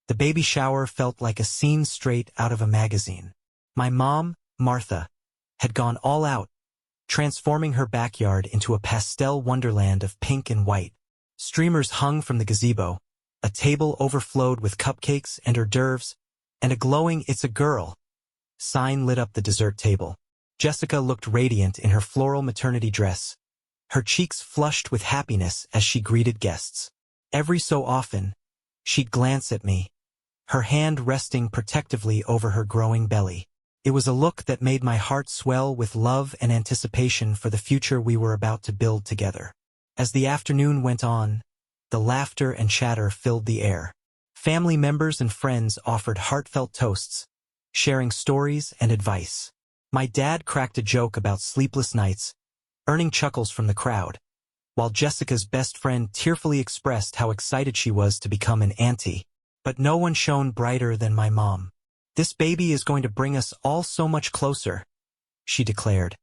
The baby shower felt like a scene straight out of a magazine. My mom, Martha, had gone all out, transforming her backyard into a pastel wonderland of pink and white. Streamers hung from the gazebo, a table overflowed with cupcakes and hors d'oeuvres, and a glowing "It's a Girl" sign lit up the dessert table. Jessica looked radiant in her floral maternity dress, her cheeks flushed with happiness as she greeted guests. Every so often, she'd glance at me, her hand resting protectively over her growing belly. It was a look that made my heart swell with love and anticipation for the future we were about to build together. As the afternoon went on, the laughter and chatter filled the air. Family members and friends offered heartfelt toasts, sharing stories and advice. My dad cracked a joke about sleepless nights, earning chuckles from the crowd, while Jessica's best friend tearfully expressed how excited she was to become an auntie. But no one shone brighter than my mom. "This baby is going to bring us all so much closer," she declared,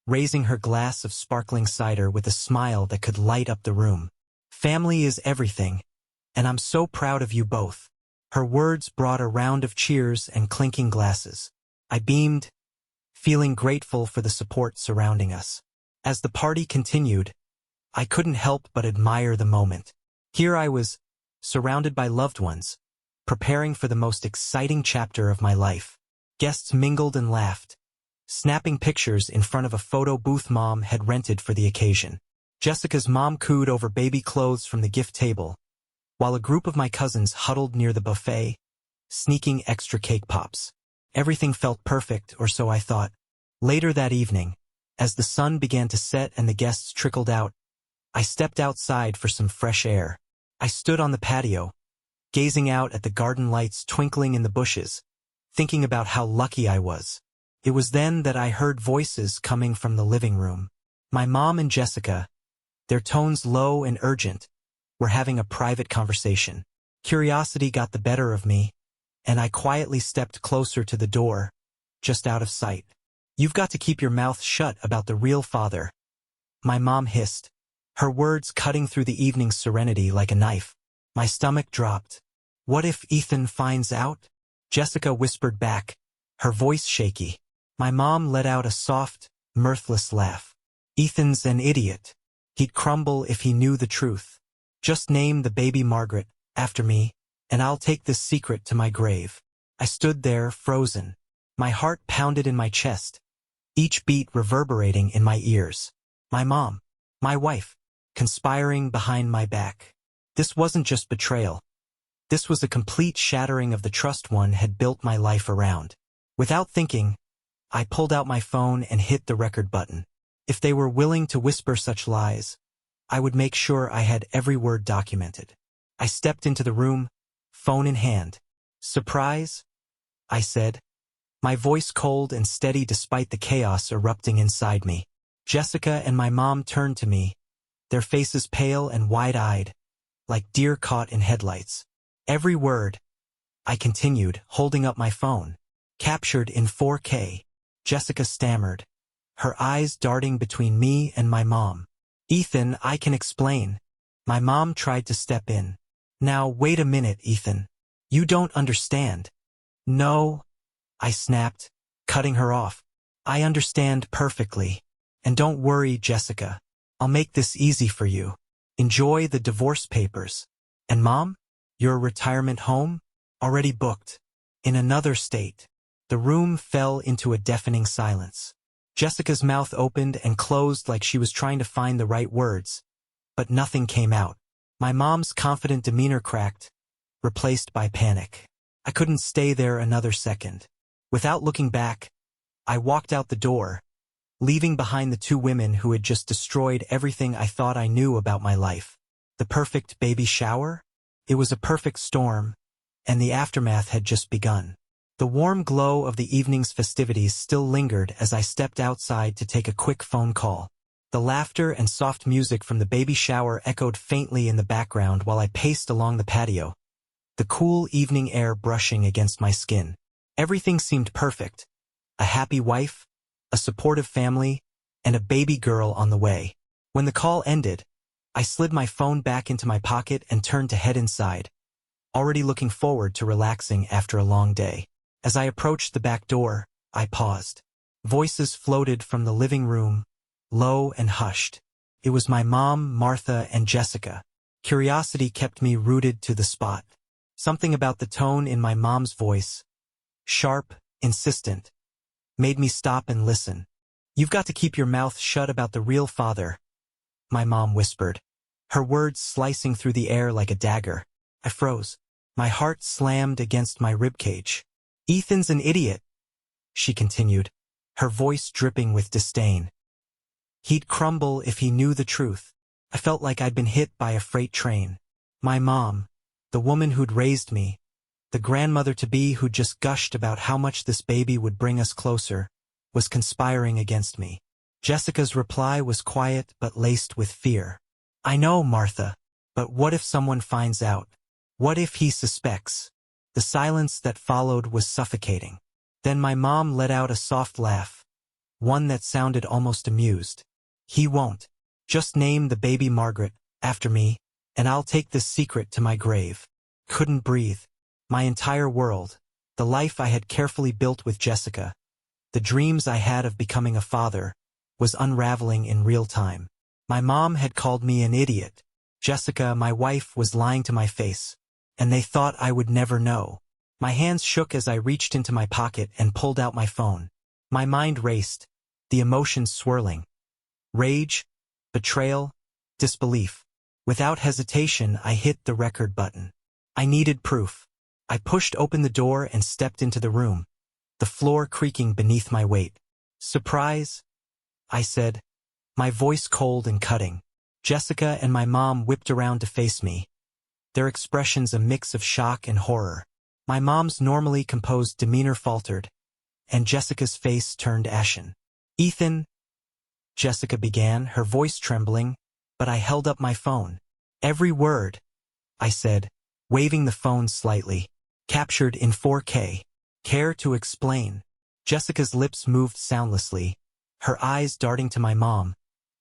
raising her glass of sparkling cider with a smile that could light up the room. "Family is everything, and I'm so proud of you both." Her words brought a round of cheers and clinking glasses. I beamed, feeling grateful for the support surrounding us. As the party continued, I couldn't help but admire the moment. Here I was, surrounded by loved ones, preparing for the most exciting chapter of my life. Guests mingled and laughed, snapping pictures in front of a photo booth Mom had rented for the occasion. Jessica's mom cooed over baby clothes from the gift table, while a group of my cousins huddled near the buffet, sneaking extra cake pops. Everything felt perfect, or so I thought. Later that evening, as the sun began to set and the guests trickled out, I stepped outside for some fresh air. I stood on the patio, gazing out at the garden lights twinkling in the bushes, thinking about how lucky I was. It was then that I heard voices coming from the living room. My mom and Jessica, their tones low and urgent, were having a private conversation. Curiosity got the better of me, and I quietly stepped closer to the door, just out of sight. "You've got to keep your mouth shut about the real father," my mom hissed, her words cutting through the evening's serenity like a knife. My stomach dropped. "What if Ethan finds out?" Jessica whispered back, her voice shaky. My mom let out a soft, mirthless laugh. "Ethan's an idiot. He'd crumble if he knew the truth. Just name the baby Margaret, after me, and I'll take this secret to my grave." I stood there, frozen. My heart pounded in my chest, each beat reverberating in my ears. My mom, my wife, conspiring behind my back. This wasn't just betrayal. This was a complete shattering of the trust one had built my life around. Without thinking, I pulled out my phone and hit the record button. If they were willing to whisper such lies, I would make sure I had every word documented. I stepped into the room, phone in hand. "Surprise?" I said, my voice cold and steady despite the chaos erupting inside me. Jessica and my mom turned to me, their faces pale and wide-eyed, like deer caught in headlights. "Every word," I continued, holding up my phone, "captured in 4K. Jessica stammered, her eyes darting between me and my mom. "Ethan, I can explain." My mom tried to step in. "Now, wait a minute, Ethan. You don't understand." "No," I snapped, cutting her off. "I understand perfectly. And don't worry, Jessica. I'll make this easy for you. Enjoy the divorce papers. And Mom, your retirement home? Already booked. In another state." The room fell into a deafening silence. Jessica's mouth opened and closed like she was trying to find the right words, but nothing came out. My mom's confident demeanor cracked, replaced by panic. I couldn't stay there another second. Without looking back, I walked out the door, leaving behind the two women who had just destroyed everything I thought I knew about my life. The perfect baby shower? It was a perfect storm, and the aftermath had just begun. The warm glow of the evening's festivities still lingered as I stepped outside to take a quick phone call. The laughter and soft music from the baby shower echoed faintly in the background while I paced along the patio, the cool evening air brushing against my skin. Everything seemed perfect. A happy wife, a supportive family, and a baby girl on the way. When the call ended, I slid my phone back into my pocket and turned to head inside, already looking forward to relaxing after a long day. As I approached the back door, I paused. Voices floated from the living room, low and hushed. It was my mom, Martha, and Jessica. Curiosity kept me rooted to the spot. Something about the tone in my mom's voice, sharp, insistent, made me stop and listen. "You've got to keep your mouth shut about the real father," my mom whispered, her words slicing through the air like a dagger. I froze. My heart slammed against my ribcage. "Ethan's an idiot," she continued, her voice dripping with disdain. "He'd crumble if he knew the truth." I felt like I'd been hit by a freight train. My mom, the woman who'd raised me, the grandmother-to-be who'd just gushed about how much this baby would bring us closer, was conspiring against me. Jessica's reply was quiet but laced with fear. "I know, Martha, but what if someone finds out? What if he suspects?" The silence that followed was suffocating. Then my mom let out a soft laugh, one that sounded almost amused. "He won't. Just name the baby Margaret, after me, and I'll take this secret to my grave." Couldn't breathe. My entire world, the life I had carefully built with Jessica, the dreams I had of becoming a father, was unraveling in real time. My mom had called me an idiot. Jessica, my wife, was lying to my face, and they thought I would never know. My hands shook as I reached into my pocket and pulled out my phone. My mind raced, the emotions swirling. Rage, betrayal, disbelief. Without hesitation, I hit the record button. I needed proof. I pushed open the door and stepped into the room, the floor creaking beneath my weight. "Surprise?" I said, my voice cold and cutting. Jessica and my mom whipped around to face me, their expressions a mix of shock and horror. My mom's normally composed demeanor faltered, and Jessica's face turned ashen. "Ethan," Jessica began, her voice trembling, but I held up my phone. "Every word," I said, waving the phone slightly. "Captured in 4K. Care to explain?" Jessica's lips moved soundlessly, her eyes darting to my mom,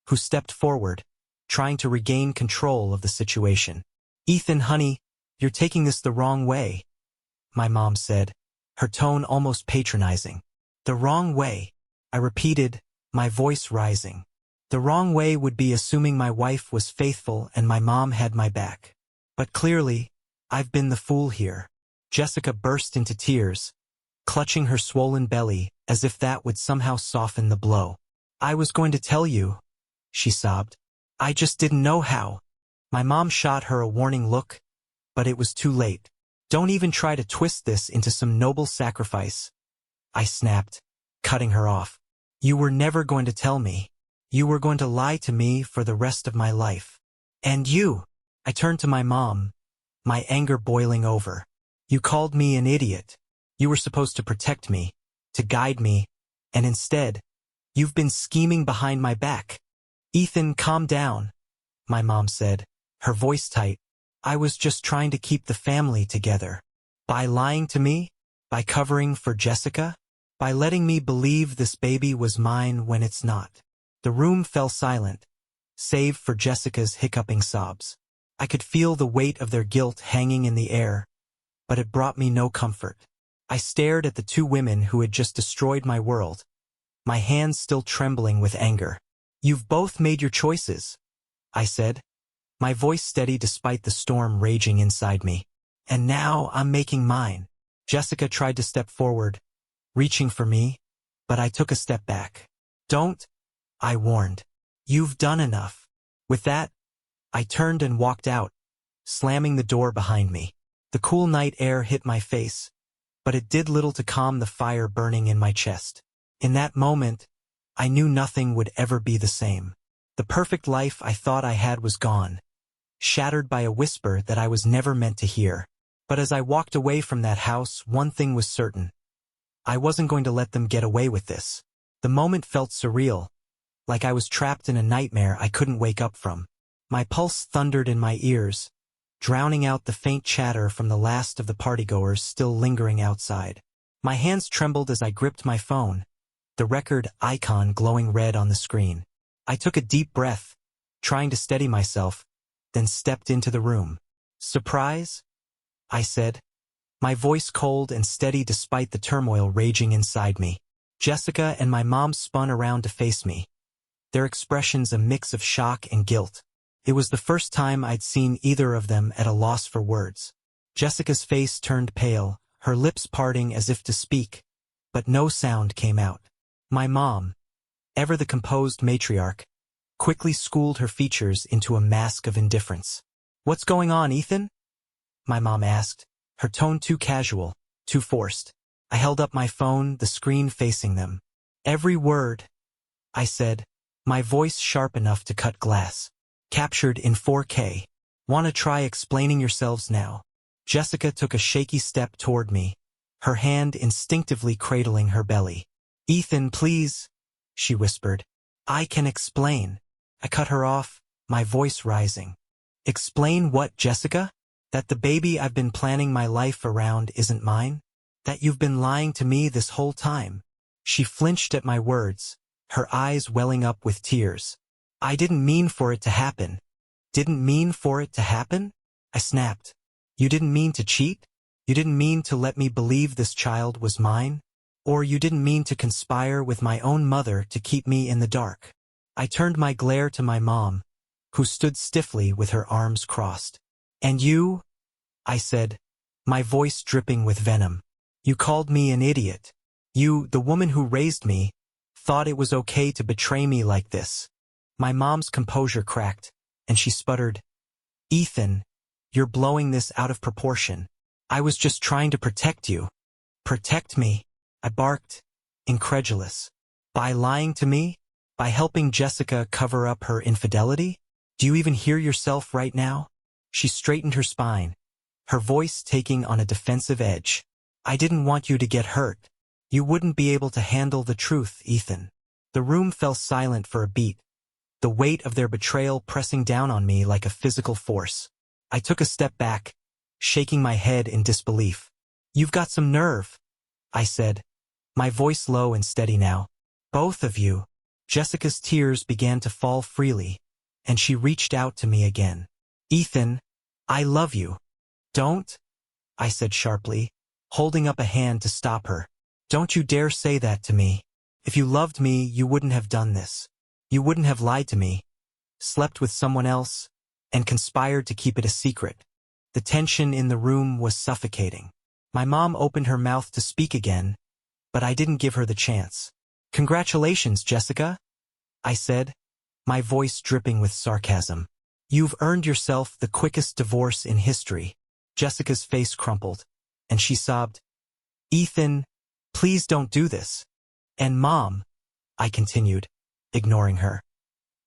who stepped forward, trying to regain control of the situation. "Ethan, honey, you're taking this the wrong way," my mom said, her tone almost patronizing. "The wrong way," I repeated, my voice rising. "The wrong way would be assuming my wife was faithful and my mom had my back. But clearly, I've been the fool here." Jessica burst into tears, clutching her swollen belly as if that would somehow soften the blow. "I was going to tell you," she sobbed. "I just didn't know how." My mom shot her a warning look, but it was too late. "Don't even try to twist this into some noble sacrifice," I snapped, cutting her off. "You were never going to tell me. You were going to lie to me for the rest of my life. And you," I turned to my mom, my anger boiling over. "You called me an idiot. You were supposed to protect me, to guide me, and instead, you've been scheming behind my back." "Ethan, calm down," my mom said, her voice tight. "I was just trying to keep the family together. By lying to me? By covering for Jessica? By letting me believe this baby was mine when it's not." The room fell silent, save for Jessica's hiccuping sobs. I could feel the weight of their guilt hanging in the air, but it brought me no comfort. I stared at the two women who had just destroyed my world, my hands still trembling with anger. "You've both made your choices," I said, my voice steady despite the storm raging inside me. "And now I'm making mine." Jessica tried to step forward, reaching for me, but I took a step back. "Don't," I warned. "You've done enough." With that, I turned and walked out, slamming the door behind me. The cool night air hit my face, but it did little to calm the fire burning in my chest. In that moment, I knew nothing would ever be the same. The perfect life I thought I had was gone, shattered by a whisper that I was never meant to hear. But as I walked away from that house, one thing was certain. I wasn't going to let them get away with this. The moment felt surreal, like I was trapped in a nightmare I couldn't wake up from. My pulse thundered in my ears, drowning out the faint chatter from the last of the partygoers still lingering outside. My hands trembled as I gripped my phone, the record icon glowing red on the screen. I took a deep breath, trying to steady myself, then stepped into the room. "Surprise?" I said, my voice cold and steady despite the turmoil raging inside me. Jessica and my mom spun around to face me, their expressions a mix of shock and guilt. It was the first time I'd seen either of them at a loss for words. Jessica's face turned pale, her lips parting as if to speak, but no sound came out. My mom, ever the composed matriarch, quickly schooled her features into a mask of indifference. "What's going on, Ethan?" my mom asked, her tone too casual, too forced. I held up my phone, the screen facing them. "Every word," I said, my voice sharp enough to cut glass. "Captured in 4K. "Wanna try explaining yourselves now?" Jessica took a shaky step toward me, her hand instinctively cradling her belly. "Ethan, please," she whispered. "I can explain." I cut her off, my voice rising. "Explain what, Jessica? That the baby I've been planning my life around isn't mine? That you've been lying to me this whole time?" She flinched at my words, her eyes welling up with tears. "I didn't mean for it to happen." "Didn't mean for it to happen?" I snapped. "You didn't mean to cheat? You didn't mean to let me believe this child was mine? Or you didn't mean to conspire with my own mother to keep me in the dark?" I turned my glare to my mom, who stood stiffly with her arms crossed. "And you?" I said, my voice dripping with venom. "You called me an idiot. You, the woman who raised me, thought it was okay to betray me like this." My mom's composure cracked, and she sputtered, "Ethan, you're blowing this out of proportion. I was just trying to protect you." "Protect me?" I barked, incredulous. "By lying to me? By helping Jessica cover up her infidelity? Do you even hear yourself right now?" She straightened her spine, her voice taking on a defensive edge. "I didn't want you to get hurt. You wouldn't be able to handle the truth, Ethan." The room fell silent for a beat, the weight of their betrayal pressing down on me like a physical force. I took a step back, shaking my head in disbelief. "You've got some nerve," I said, my voice low and steady now. "Both of you." Jessica's tears began to fall freely, and she reached out to me again. "Ethan, I love you." "Don't," I said sharply, holding up a hand to stop her. "Don't you dare say that to me. If you loved me, you wouldn't have done this. You wouldn't have lied to me, slept with someone else, and conspired to keep it a secret." The tension in the room was suffocating. My mom opened her mouth to speak again, but I didn't give her the chance. "Congratulations, Jessica," I said, my voice dripping with sarcasm. "You've earned yourself the quickest divorce in history." Jessica's face crumpled, and she sobbed, "Ethan, please don't do this." "And Mom," I continued, ignoring her,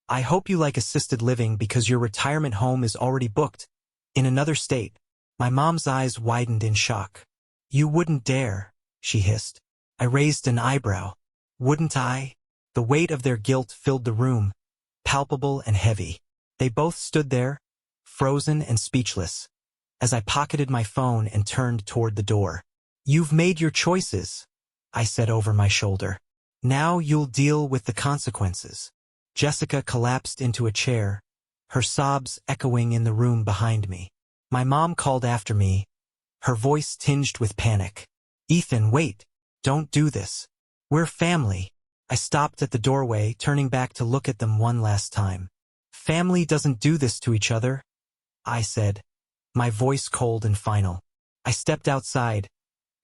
"I hope you like assisted living because your retirement home is already booked, in another state." My mom's eyes widened in shock. "You wouldn't dare," she hissed. I raised an eyebrow. "Wouldn't I?" The weight of their guilt filled the room, palpable and heavy. They both stood there, frozen and speechless, as I pocketed my phone and turned toward the door. "You've made your choices," I said over my shoulder. "Now you'll deal with the consequences." Jessica collapsed into a chair, her sobs echoing in the room behind me. My mom called after me, her voice tinged with panic. "Ethan, wait. Don't do this. We're family." I stopped at the doorway, turning back to look at them one last time. "Family doesn't do this to each other," I said, my voice cold and final. I stepped outside,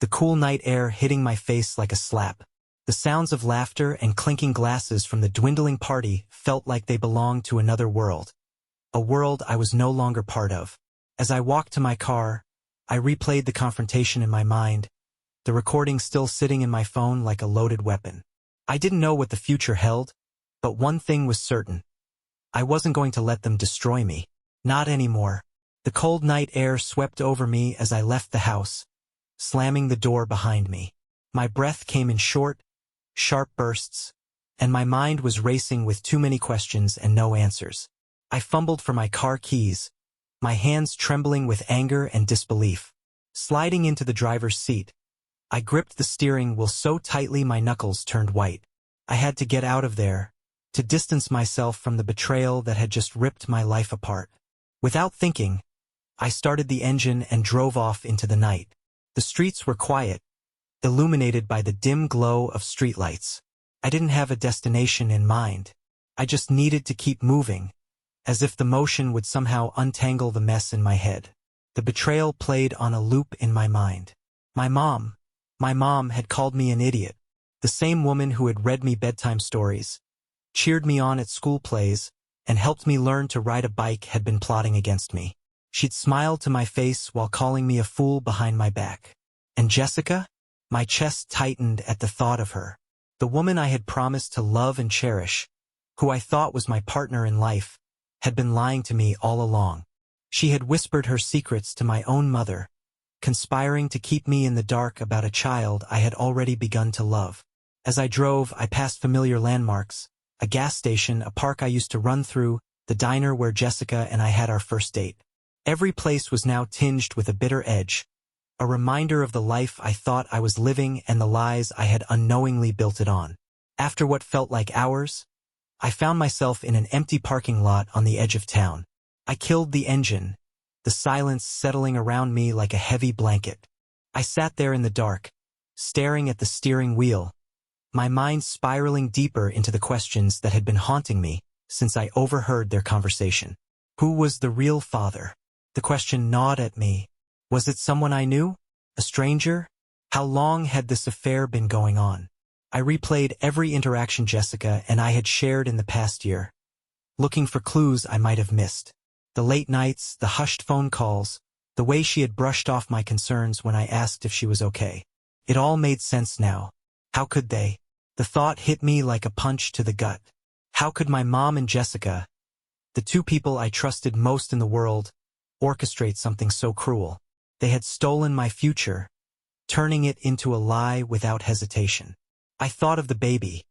the cool night air hitting my face like a slap. The sounds of laughter and clinking glasses from the dwindling party felt like they belonged to another world, a world I was no longer part of. As I walked to my car, I replayed the confrontation in my mind, the recording still sitting in my phone like a loaded weapon. I didn't know what the future held, but one thing was certain. I wasn't going to let them destroy me. Not anymore. The cold night air swept over me as I left the house, slamming the door behind me. My breath came in short, sharp bursts, and my mind was racing with too many questions and no answers. I fumbled for my car keys, my hands trembling with anger and disbelief. Sliding into the driver's seat, I gripped the steering wheel so tightly my knuckles turned white. I had to get out of there, to distance myself from the betrayal that had just ripped my life apart. Without thinking, I started the engine and drove off into the night. The streets were quiet, illuminated by the dim glow of streetlights. I didn't have a destination in mind. I just needed to keep moving, as if the motion would somehow untangle the mess in my head. The betrayal played on a loop in my mind. My mom had called me an idiot. The same woman who had read me bedtime stories, cheered me on at school plays, and helped me learn to ride a bike had been plotting against me. She'd smiled to my face while calling me a fool behind my back. And Jessica? My chest tightened at the thought of her. The woman I had promised to love and cherish, who I thought was my partner in life, had been lying to me all along. She had whispered her secrets to my own mother, conspiring to keep me in the dark about a child I had already begun to love. As I drove, I passed familiar landmarks, a gas station, a park I used to run through, the diner where Jessica and I had our first date. Every place was now tinged with a bitter edge, a reminder of the life I thought I was living and the lies I had unknowingly built it on. After what felt like hours, I found myself in an empty parking lot on the edge of town. I killed the engine, the silence settling around me like a heavy blanket. I sat there in the dark, staring at the steering wheel, my mind spiraling deeper into the questions that had been haunting me since I overheard their conversation. Who was the real father? The question gnawed at me. Was it someone I knew? A stranger? How long had this affair been going on? I replayed every interaction Jessica and I had shared in the past year, looking for clues I might have missed. The late nights, the hushed phone calls, the way she had brushed off my concerns when I asked if she was okay. It all made sense now. How could they? The thought hit me like a punch to the gut. How could my mom and Jessica, the two people I trusted most in the world, orchestrate something so cruel? They had stolen my future, turning it into a lie without hesitation. I thought of the baby.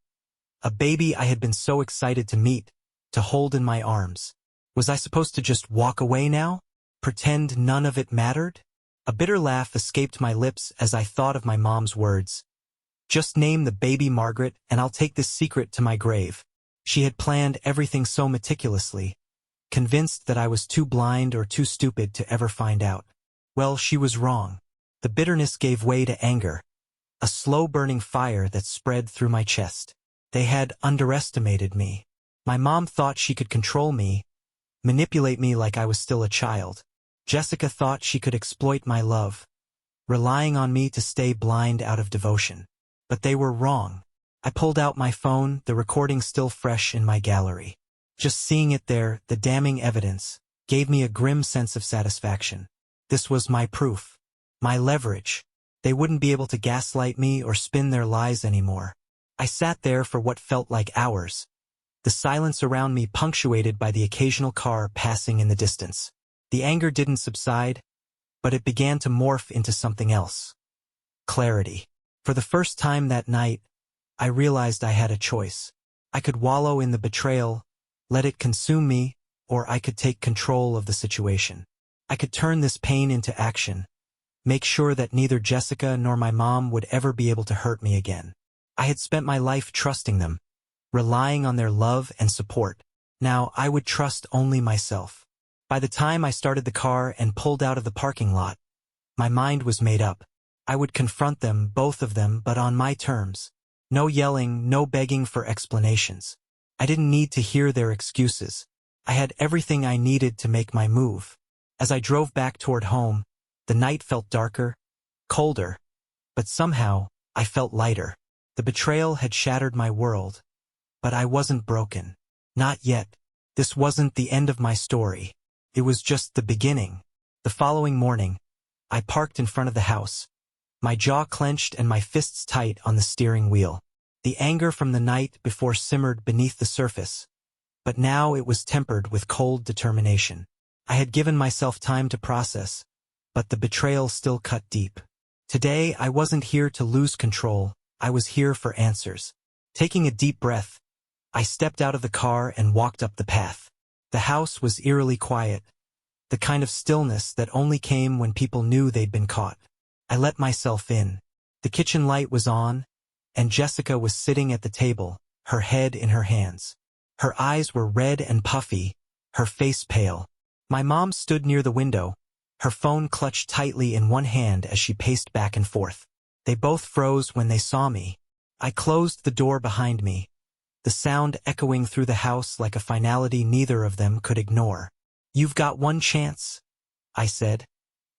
A baby I had been so excited to meet, to hold in my arms. Was I supposed to just walk away now? Pretend none of it mattered? A bitter laugh escaped my lips as I thought of my mom's words. Just name the baby Margaret and I'll take this secret to my grave. She had planned everything so meticulously, convinced that I was too blind or too stupid to ever find out. Well, she was wrong. The bitterness gave way to anger, a slow-burning fire that spread through my chest. They had underestimated me. My mom thought she could control me, manipulate me like I was still a child. Jessica thought she could exploit my love, relying on me to stay blind out of devotion. But they were wrong. I pulled out my phone, the recording still fresh in my gallery. Just seeing it there, the damning evidence, gave me a grim sense of satisfaction. This was my proof, my leverage. They wouldn't be able to gaslight me or spin their lies anymore. I sat there for what felt like hours, the silence around me punctuated by the occasional car passing in the distance. The anger didn't subside, but it began to morph into something else. Clarity. For the first time that night, I realized I had a choice. I could wallow in the betrayal, let it consume me, or I could take control of the situation. I could turn this pain into action, make sure that neither Jessica nor my mom would ever be able to hurt me again. I had spent my life trusting them, relying on their love and support. Now I would trust only myself. By the time I started the car and pulled out of the parking lot, my mind was made up. I would confront them, both of them, but on my terms. No yelling, no begging for explanations. I didn't need to hear their excuses. I had everything I needed to make my move. As I drove back toward home, the night felt darker, colder, but somehow I felt lighter. The betrayal had shattered my world, but I wasn't broken. Not yet. This wasn't the end of my story. It was just the beginning. The following morning, I parked in front of the house, my jaw clenched and my fists tight on the steering wheel. The anger from the night before simmered beneath the surface, but now it was tempered with cold determination. I had given myself time to process, but the betrayal still cut deep. Today, I wasn't here to lose control. I was here for answers. Taking a deep breath, I stepped out of the car and walked up the path. The house was eerily quiet, the kind of stillness that only came when people knew they'd been caught. I let myself in. The kitchen light was on, and Jessica was sitting at the table, her head in her hands. Her eyes were red and puffy, her face pale. My mom stood near the window, her phone clutched tightly in one hand as she paced back and forth. They both froze when they saw me. I closed the door behind me, the sound echoing through the house like a finality neither of them could ignore. "You've got one chance," I said,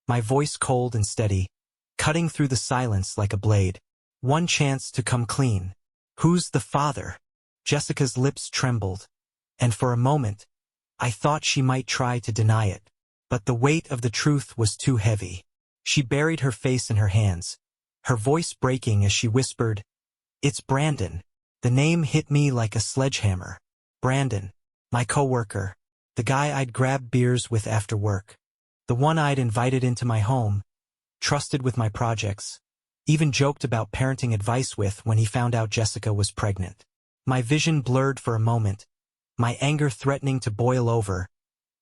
my voice cold and steady, cutting through the silence like a blade. "One chance to come clean. Who's the father?" Jessica's lips trembled, and for a moment, I thought she might try to deny it. But the weight of the truth was too heavy. She buried her face in her hands, her voice breaking as she whispered, "It's Brandon." The name hit me like a sledgehammer. Brandon, my coworker, the guy I'd grabbed beers with after work, the one I'd invited into my home, trusted with my projects, even joked about parenting advice with when he found out Jessica was pregnant. My vision blurred for a moment, my anger threatening to boil over,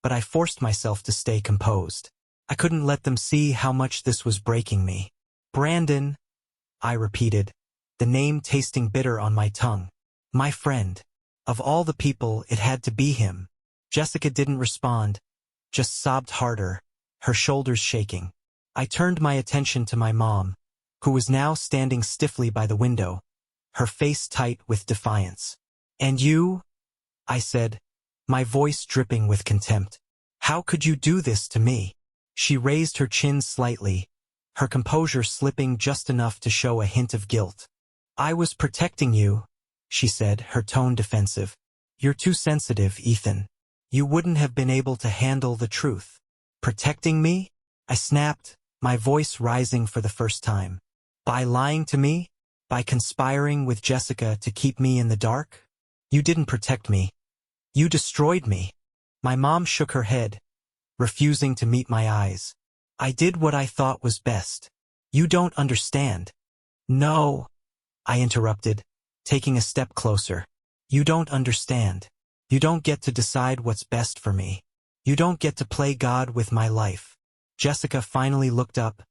but I forced myself to stay composed. I couldn't let them see how much this was breaking me. "Brandon," I repeated, the name tasting bitter on my tongue. "My friend." Of all the people, it had to be him. Jessica didn't respond, just sobbed harder, her shoulders shaking. I turned my attention to my mom, who was now standing stiffly by the window, her face tight with defiance. "And you?" I said, my voice dripping with contempt. "How could you do this to me?" She raised her chin slightly, her composure slipping just enough to show a hint of guilt. "I was protecting you," she said, her tone defensive. "You're too sensitive, Ethan. You wouldn't have been able to handle the truth." "Protecting me?" I snapped, my voice rising for the first time. "By lying to me? By conspiring with Jessica to keep me in the dark? You didn't protect me. You destroyed me." My mom shook her head, refusing to meet my eyes. "I did what I thought was best. You don't understand." "No," I interrupted, taking a step closer. "You don't understand. You don't get to decide what's best for me. You don't get to play God with my life." Jessica finally looked up,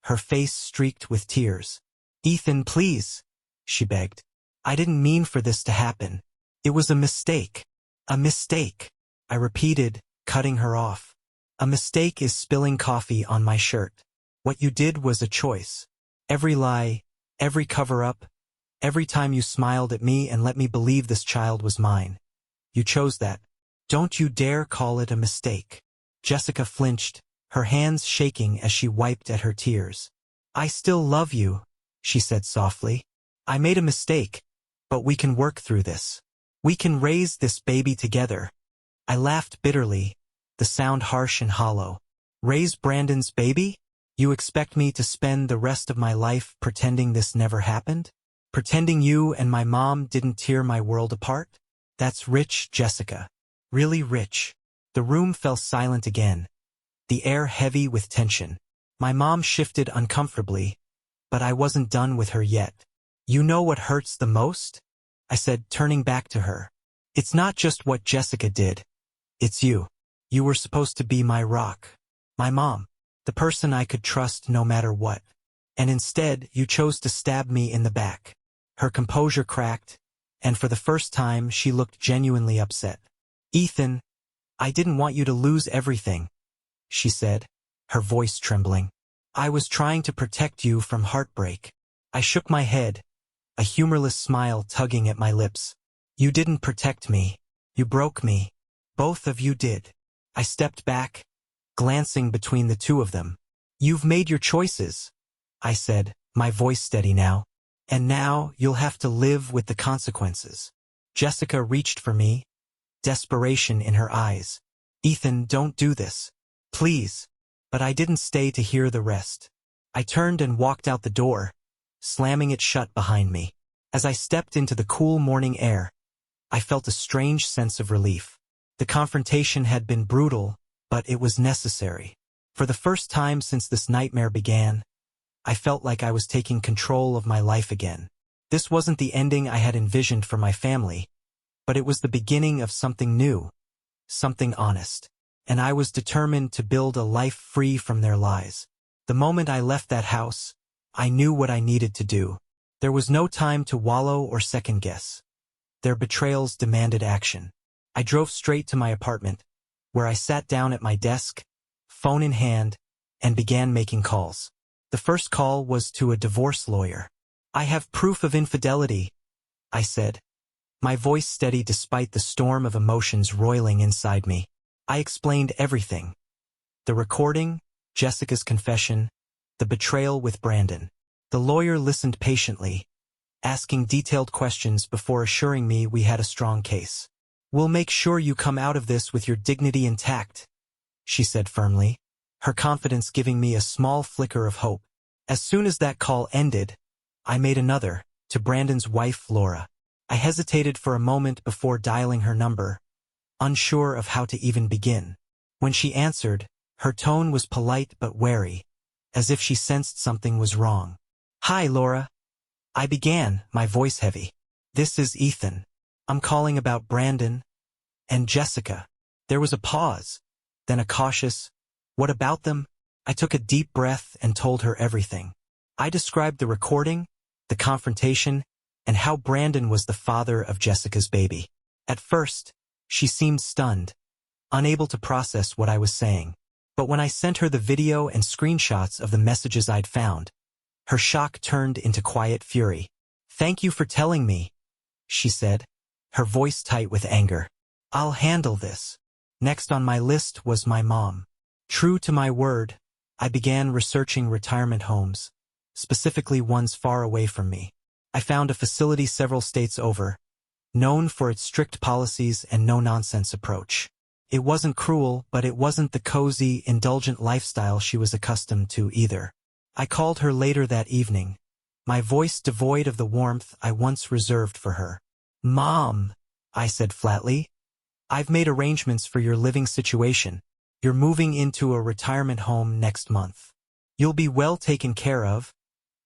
her face streaked with tears. "Ethan, please," she begged. "I didn't mean for this to happen. It was a mistake." "A mistake," I repeated, cutting her off. "A mistake is spilling coffee on my shirt. What you did was a choice. Every lie, every cover-up, every time you smiled at me and let me believe this child was mine. You chose that. Don't you dare call it a mistake." Jessica flinched, her hands shaking as she wiped at her tears. "I still love you," she said softly. "I made a mistake, but we can work through this. We can raise this baby together." I laughed bitterly, the sound harsh and hollow. "Raise Brandon's baby? You expect me to spend the rest of my life pretending this never happened? Pretending you and my mom didn't tear my world apart? That's rich, Jessica. Really rich." The room fell silent again, the air heavy with tension. My mom shifted uncomfortably, but I wasn't done with her yet. "You know what hurts the most?" I said, turning back to her. "It's not just what Jessica did. It's you. You were supposed to be my rock. My mom. The person I could trust no matter what. And instead, you chose to stab me in the back." Her composure cracked, and for the first time she looked genuinely upset. "Ethan, I didn't want you to lose everything," she said, her voice trembling. "I was trying to protect you from heartbreak." I shook my head, a humorless smile tugging at my lips. "You didn't protect me. You broke me. Both of you did." I stepped back, glancing between the two of them. "You've made your choices," I said, my voice steady now. "And now you'll have to live with the consequences." Jessica reached for me, desperation in her eyes. "Ethan, don't do this. Please." But I didn't stay to hear the rest. I turned and walked out the door, slamming it shut behind me. As I stepped into the cool morning air, I felt a strange sense of relief. The confrontation had been brutal, but it was necessary. For the first time since this nightmare began, I felt like I was taking control of my life again. This wasn't the ending I had envisioned for my family, but it was the beginning of something new, something honest. And I was determined to build a life free from their lies. The moment I left that house, I knew what I needed to do. There was no time to wallow or second-guess. Their betrayals demanded action. I drove straight to my apartment, where I sat down at my desk, phone in hand, and began making calls. The first call was to a divorce lawyer. "I have proof of infidelity," I said, my voice steady despite the storm of emotions roiling inside me. I explained everything. The recording, Jessica's confession, the betrayal with Brandon. The lawyer listened patiently, asking detailed questions before assuring me we had a strong case. "We'll make sure you come out of this with your dignity intact," she said firmly, her confidence giving me a small flicker of hope. As soon as that call ended, I made another, to Brandon's wife, Laura. I hesitated for a moment before dialing her number, unsure of how to even begin. When she answered, her tone was polite but wary, as if she sensed something was wrong. "Hi, Laura," I began, my voice heavy. "This is Ethan. I'm calling about Brandon and Jessica." There was a pause, then a cautious, "What about them?" I took a deep breath and told her everything. I described the recording, the confrontation, and how Brandon was the father of Jessica's baby. At first, she seemed stunned, unable to process what I was saying. But when I sent her the video and screenshots of the messages I'd found, her shock turned into quiet fury. "Thank you for telling me," she said, her voice tight with anger. "I'll handle this." Next on my list was my mom. True to my word, I began researching retirement homes, specifically ones far away from me. I found a facility several states over, known for its strict policies and no-nonsense approach. It wasn't cruel, but it wasn't the cozy, indulgent lifestyle she was accustomed to either. I called her later that evening, my voice devoid of the warmth I once reserved for her. "Mom," I said flatly, "I've made arrangements for your living situation. You're moving into a retirement home next month. You'll be well taken care of,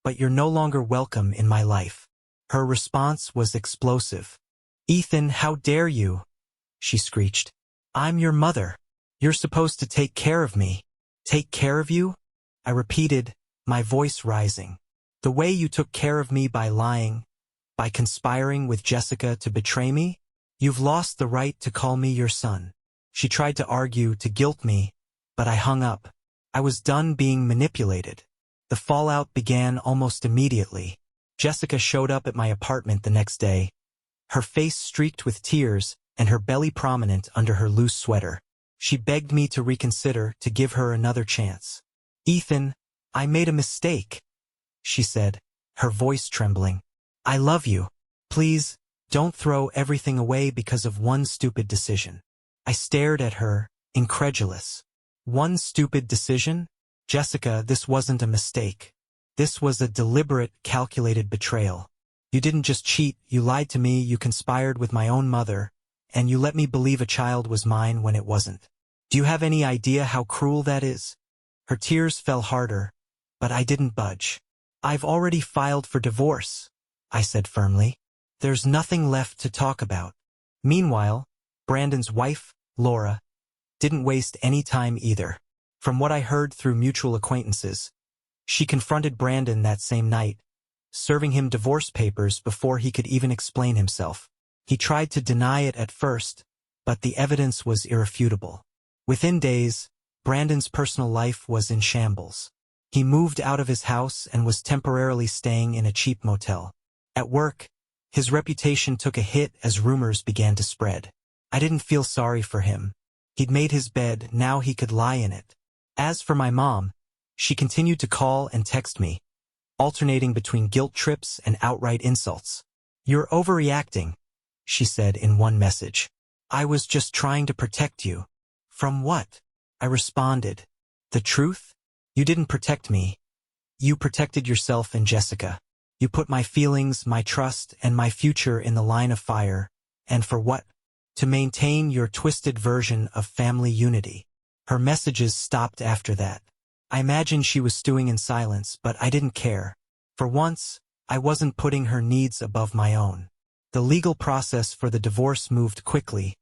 but you're no longer welcome in my life." Her response was explosive. "Ethan, how dare you?" she screeched. "I'm your mother. You're supposed to take care of me." "Take care of you?" I repeated, my voice rising. "The way you took care of me by lying, by conspiring with Jessica to betray me? You've lost the right to call me your son." She tried to argue, to guilt me, but I hung up. I was done being manipulated. The fallout began almost immediately. Jessica showed up at my apartment the next day, her face streaked with tears and her belly prominent under her loose sweater. She begged me to reconsider, to give her another chance. "Ethan, I made a mistake," she said, her voice trembling. "I love you. Please, don't throw everything away because of one stupid decision." I stared at her, incredulous. "One stupid decision? Jessica, this wasn't a mistake. This was a deliberate, calculated betrayal. You didn't just cheat, you lied to me, you conspired with my own mother, and you let me believe a child was mine when it wasn't. Do you have any idea how cruel that is?" Her tears fell harder, but I didn't budge. "I've already filed for divorce," I said firmly. "There's nothing left to talk about." Meanwhile, Brandon's wife, Laura, didn't waste any time either. From what I heard through mutual acquaintances, she confronted Brandon that same night, serving him divorce papers before he could even explain himself. He tried to deny it at first, but the evidence was irrefutable. Within days, Brandon's personal life was in shambles. He moved out of his house and was temporarily staying in a cheap motel. At work, his reputation took a hit as rumors began to spread. I didn't feel sorry for him. He'd made his bed, now he could lie in it. As for my mom, she continued to call and text me, alternating between guilt trips and outright insults. "You're overreacting," she said in one message. "I was just trying to protect you." "From what?" I responded. "The truth? You didn't protect me. You protected yourself and Jessica. You put my feelings, my trust, and my future in the line of fire. And for what? To maintain your twisted version of family unity." Her messages stopped after that. I imagined she was stewing in silence, but I didn't care. For once, I wasn't putting her needs above my own. The legal process for the divorce moved quickly,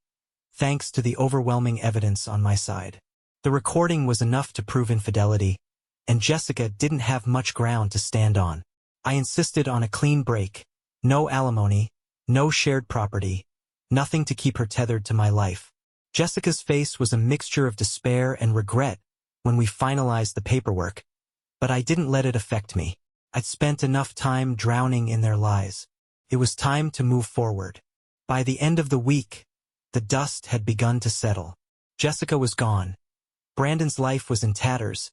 thanks to the overwhelming evidence on my side. The recording was enough to prove infidelity, and Jessica didn't have much ground to stand on. I insisted on a clean break, no alimony, no shared property, nothing to keep her tethered to my life. Jessica's face was a mixture of despair and regret when we finalized the paperwork, but I didn't let it affect me. I'd spent enough time drowning in their lies. It was time to move forward. By the end of the week, the dust had begun to settle. Jessica was gone. Brandon's life was in tatters,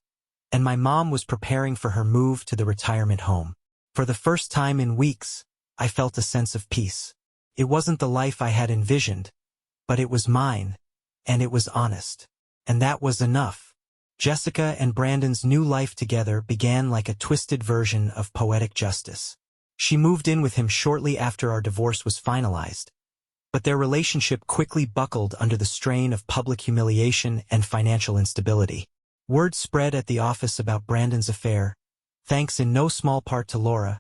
and my mom was preparing for her move to the retirement home. For the first time in weeks, I felt a sense of peace. It wasn't the life I had envisioned, but it was mine, and it was honest. And that was enough. Jessica and Brandon's new life together began like a twisted version of poetic justice. She moved in with him shortly after our divorce was finalized, but their relationship quickly buckled under the strain of public humiliation and financial instability. Word spread at the office about Brandon's affair, thanks in no small part to Laura,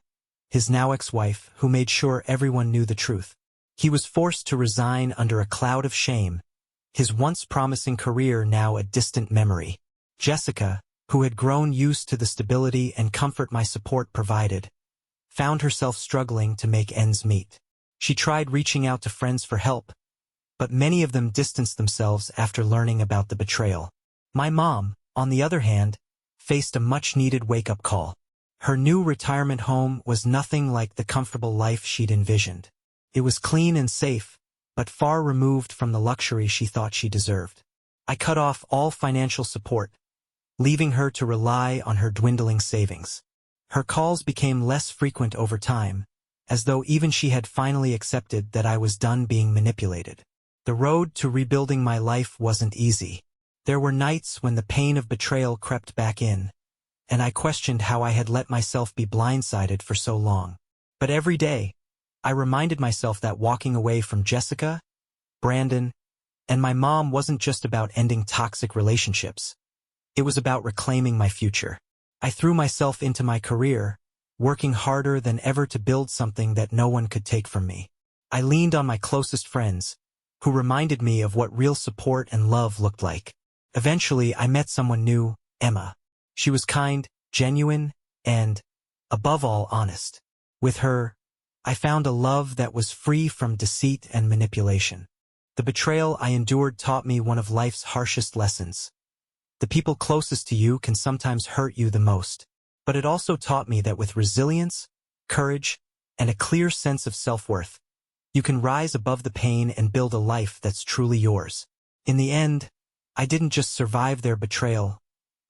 his now ex-wife, who made sure everyone knew the truth. He was forced to resign under a cloud of shame, his once promising career now a distant memory. Jessica, who had grown used to the stability and comfort my support provided, found herself struggling to make ends meet. She tried reaching out to friends for help, but many of them distanced themselves after learning about the betrayal. My mom, on the other hand, faced a much-needed wake-up call. Her new retirement home was nothing like the comfortable life she'd envisioned. It was clean and safe, but far removed from the luxury she thought she deserved. I cut off all financial support, leaving her to rely on her dwindling savings. Her calls became less frequent over time, as though even she had finally accepted that I was done being manipulated. The road to rebuilding my life wasn't easy. There were nights when the pain of betrayal crept back in, and I questioned how I had let myself be blindsided for so long. But every day, I reminded myself that walking away from Jessica, Brandon, and my mom wasn't just about ending toxic relationships. It was about reclaiming my future. I threw myself into my career, working harder than ever to build something that no one could take from me. I leaned on my closest friends, who reminded me of what real support and love looked like. Eventually, I met someone new, Emma. She was kind, genuine, and, above all, honest. With her, I found a love that was free from deceit and manipulation. The betrayal I endured taught me one of life's harshest lessons. The people closest to you can sometimes hurt you the most. But it also taught me that with resilience, courage, and a clear sense of self-worth, you can rise above the pain and build a life that's truly yours. In the end, I didn't just survive their betrayal,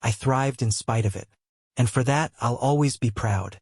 I thrived in spite of it. And for that, I'll always be proud.